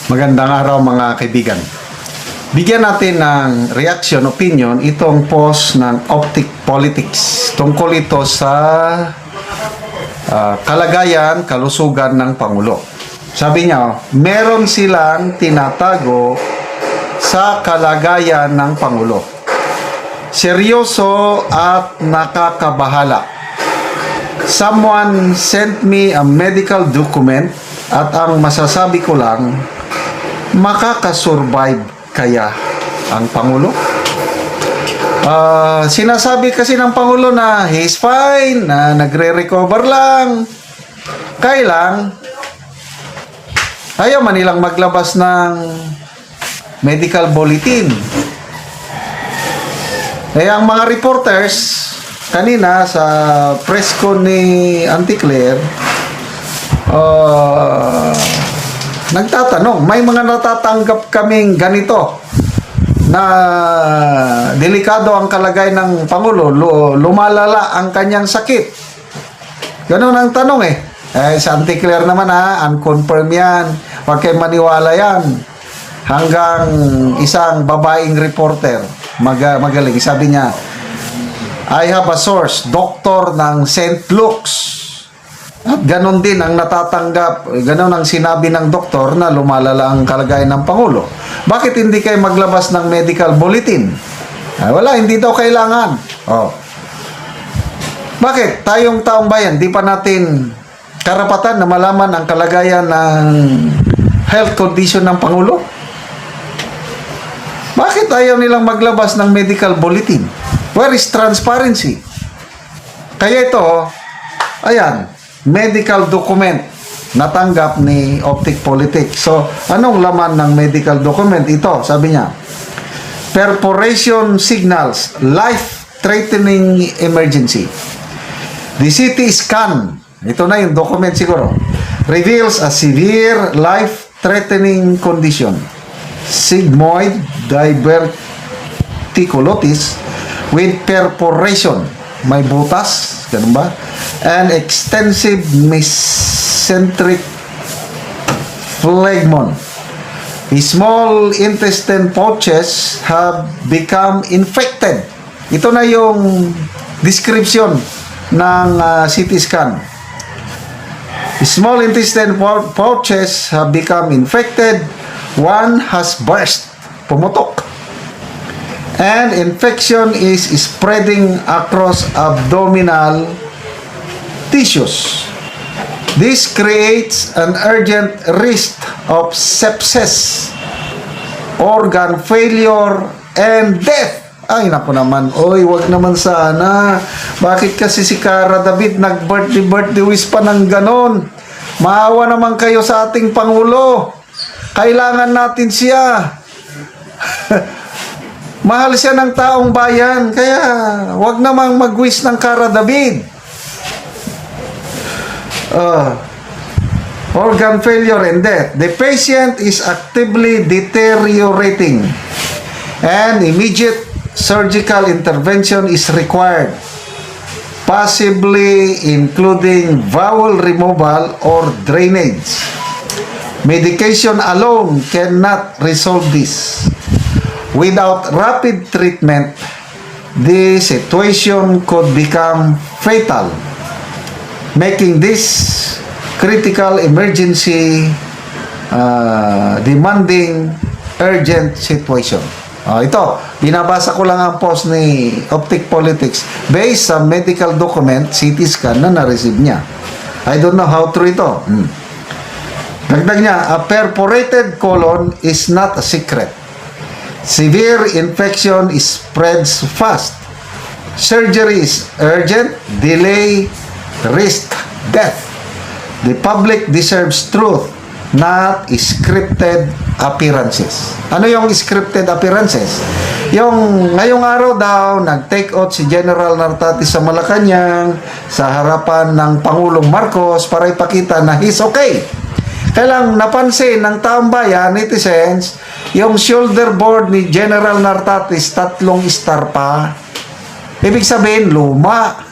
Magandang araw mga kaibigan. Bigyan natin ng reaction, opinion itong post ng Optic Politics tungkol ito sa kalagayan, kalusugan ng Pangulo. Sabi niya, meron silang tinatago sa kalagayan ng Pangulo. Seryoso at nakakabahala. Someone sent me a medical document at ang masasabi ko lang, makakasurvive kaya ang Pangulo? Sinasabi kasi ng Pangulo na he's fine, na nagre-recover lang. Kailang, ayaw man nilang maglabas ng medical bulletin. Kaya ang mga reporters, kanina sa press con ni Auntie Claire, nagtatanong, may mga natatanggap kaming ganito na delikado ang kalagay ng Pangulo, lumalala ang kanyang sakit. Ganun ang tanong eh. Sa Auntie Claire naman unconfirmed yan. Huwag kayo maniwala yan. Hanggang isang babaeng reporter, magaling, sabi niya, I have a source, doktor ng St. Luke's. At ganon din ang natatanggap, ganon ang sinabi ng doktor na lumalala ang kalagayan ng Pangulo. Bakit hindi kayo maglabas ng medical bulletin? Wala, hindi daw kailangan. Bakit? Tayong taong bayan, di pa natin karapatan na malaman ang kalagayan ng health condition ng Pangulo? Bakit ayaw nilang maglabas ng medical bulletin? Where is transparency? Kaya ito, ayan, medical document natanggap ni Optic Politics. So, anong laman ng medical document? Ito, sabi niya, perforation signals, life-threatening emergency. The CT scan, ito na yung document siguro, reveals a severe life-threatening condition. Sigmoid diverticulosis with perforation. May butas, ganun ba? And extensive mesenteric phlegmon. The small intestine pouches have become infected. Ito na yung description ng CT scan. The small intestine pouches have become infected. One has burst. Pumutok. And infection is spreading across abdominal tissues. This creates an urgent risk of sepsis, organ failure, and death. Ay, naku naman. Oy, wag naman sana. Bakit kasi si Cara David nag-birthday wish pa ng ganon? Maawa naman kayo sa ating Pangulo. Kailangan natin siya. Mahal siya ng taong bayan, kaya wag namang mag-wish ng Cara David. Organ failure and death. The patient is actively deteriorating and immediate surgical intervention is required, possibly including bowel removal or drainage. Medication alone cannot resolve this. Without rapid treatment, the situation could become fatal, making this critical emergency demanding urgent situation. Ito, binabasa ko lang ang post ni Optic Politics based sa medical document, CT scan na na-receive niya. I don't know how true ito. Dagdag niya, a perforated colon is not a secret. Severe infection spreads fast. Surgery is urgent. Delay, risk, death. The public deserves truth, not scripted appearances. Ano yung scripted appearances? Yung ngayong araw daw, nag-take out si General Nartatis sa Malacanang sa harapan ng Pangulong Marcos para ipakita na he's okay. Kailang napansin ng taong bayan, netizens, yung shoulder board ni General Nartatis, 3 star pa. Ibig sabihin, luma.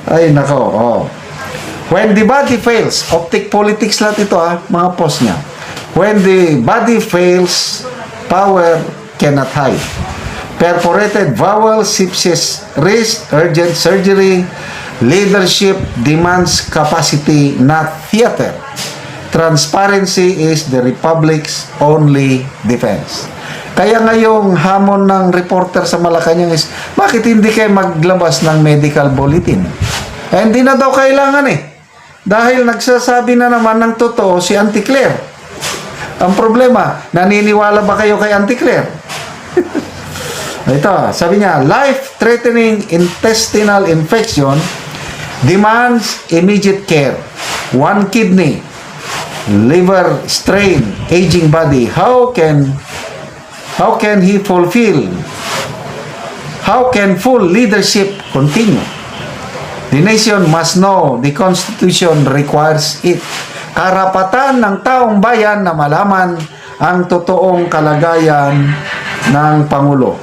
Ay, nako. When the body fails, Optic Politics lahat ito mga post niya. When the body fails, power cannot hide. Perforated vowel, sepsis, risk, urgent surgery. Leadership demands capacity, not theater. Transparency is the Republic's only defense. Kaya ngayong hamon ng reporter sa Malacanang is, bakit hindi kayo maglabas ng medical bulletin? Eh, hindi na daw kailangan eh. Dahil nagsasabi na naman ng totoo si Auntie Claire. Ang problema, naniniwala ba kayo kay Auntie Claire? Ito, sabi niya, life-threatening intestinal infection demands immediate care. One kidney, liver strain, aging body. How can he fulfill? How can full leadership continue? The nation must know the Constitution requires it. Karapatan ng taong bayan na malaman ang totoong kalagayan ng Pangulo.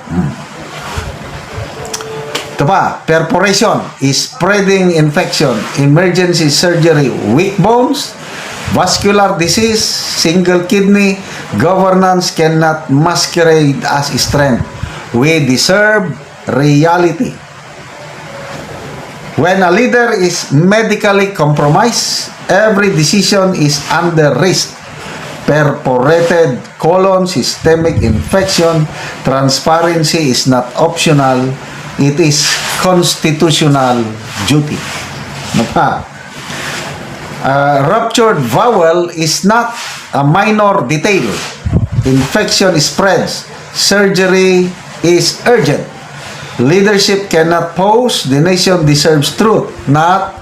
Ito pa, perforation is spreading infection, emergency surgery, weak bones, vascular disease, single kidney, governance cannot masquerade as strength. We deserve reality. When a leader is medically compromised, every decision is under risk. Perforated colon, systemic infection, transparency is not optional. It is constitutional duty. Ruptured vowel is not a minor detail. Infection spreads. Surgery is urgent. Leadership cannot pose. The nation deserves truth, not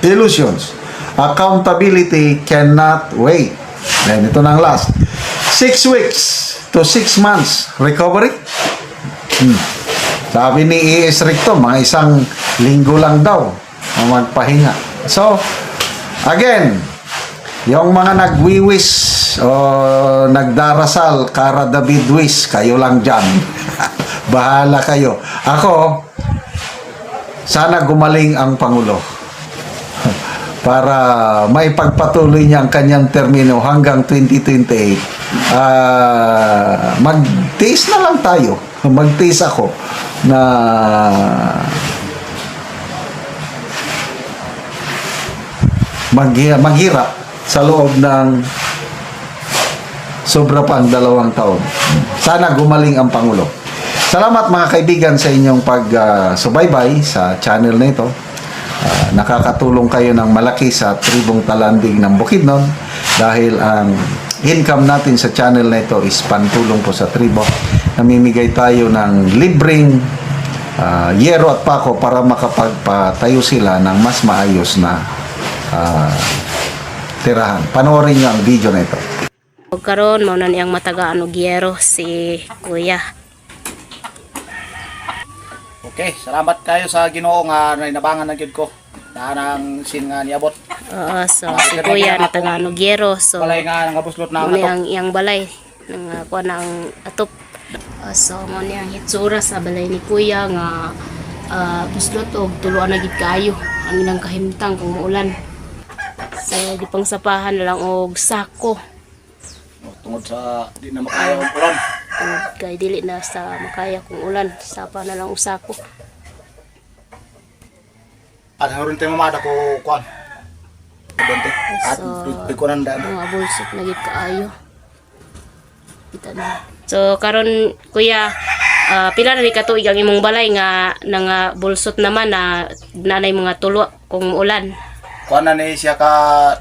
illusions. Accountability cannot wait. Then ito na ang last. 6 weeks to 6 months recovery. Sabi ni E.S. Ricto, mga 1 linggo lang daw ang magpahinga. So, again, yung mga nagwiwis o nagdarasal, Kara David Wish, kayo lang dyan. Bahala kayo. Ako, sana gumaling ang Pangulo para may pagpatuloy niya ang kanyang termino hanggang 2028. Magtiis na lang tayo. Magtiis ako na maghirap sa loob ng sobra pang 2 taon. Sana gumaling ang Pangulo. Salamat mga kaibigan sa inyong pag-subaybay sa channel na ito. Nakakatulong kayo ng malaki sa tribong Talandig ng Bukidnon dahil ang income natin sa channel na ito is pantulong po sa tribo. Namimigay tayo ng libreng yero at pako para makapagpatayo sila ng mas maayos na tirahan. Panoorin nyo ang video na ito. Karon mao na niyang matagaan og yero si Kuya. Okay, salamat kayo sa Ginoo nga nainabangan na gyud ko. Nang sin nga niabot. So si Kuya natagaan og yero. So Balay nga nangabuslot na mao ato. ang iyang balay nang kuha na ang atop. So mao ni ang hitsura sa balay ni Kuya nga buslot og tuluan na gid kaayo ang ilang kahimtang kung muulan. So di pang sapahan na lang og sako. Tungod sa di na makaya ang ulan. Kay dili na sa makaya kung ulan, sapa na lang usako. At haron tayo mamada ko kuan. Bente. At So, ikunan da. mga bulsot na gid kaayo. Kita na. So karon Kuya, pila na di ka tuig ang imong balay nga nang bulsot naman na nanay mga tulo kung ulan. Kuan na ni siya ka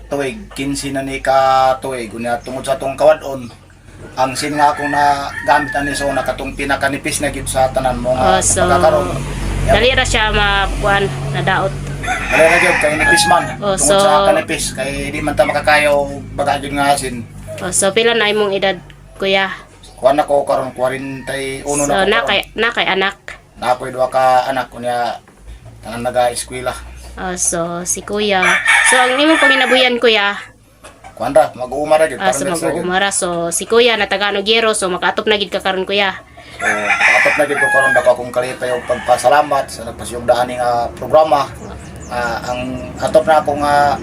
tuig, 15 na ni ka tuig unya tungod sa tong kawadon. Ang sin nga akong na gamit ani so nakatong pinakanipis na gid sa tanan mo nga So pagkakaroon. dali ra siya makuan na daot. Dali na gyud kay nipis man. Oh, Tungod so- sa kanipis kay di man ta makakayo baga gyud nga asin. So pila na imong edad Kuya? Kuan ako karon 41 So na ko. na kay anak. Na ako'y 2 ka anak kunya tangan naga-eskwela. So si Kuya. So ang imong panginabuyan Kuya, Kuan ra mag-uumara gyud so mag-uumara. So si Kuya na Tagalog Gero, so makaatop na gid ka karon Kuya. So patop na gyud ko karon dako akong kalipay og pagpasalamat sa nagpasyugdaan ning programa. Ang atop na ako nga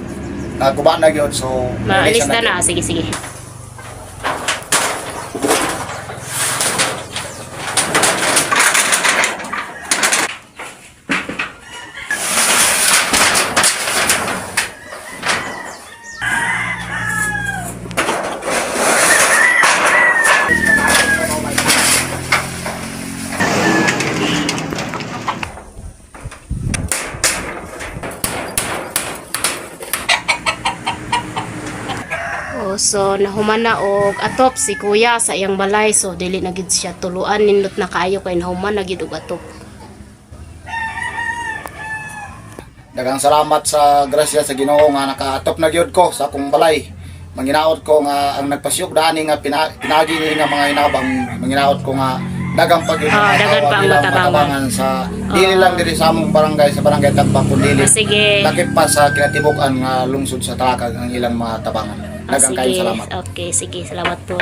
naguba na gyud so Maalis na na. Sige, sige. So nahuman na og atop si kuya sa iyang balay, so dili na gid siya tuluan, nindot na kaayo kay nahuman na gid og atop. Daghang salamat sa grasya sa Ginoo nga nakaatop na gyud ko sa akong balay. Manginaot ko nga ang nagpasyok dani nga pinagi ni nga mga hinabang, manginaot ko nga dagang pag dagan pa ang matabangan sa dili lang diri sa among barangay, sa barangay Tagba kundi Sige. lakip pa sa kinatibukan nga lungsod sa Talakag ang ilang mga tabangan. Dagang kayo Sige. salamat. Okay, sige, salamat po.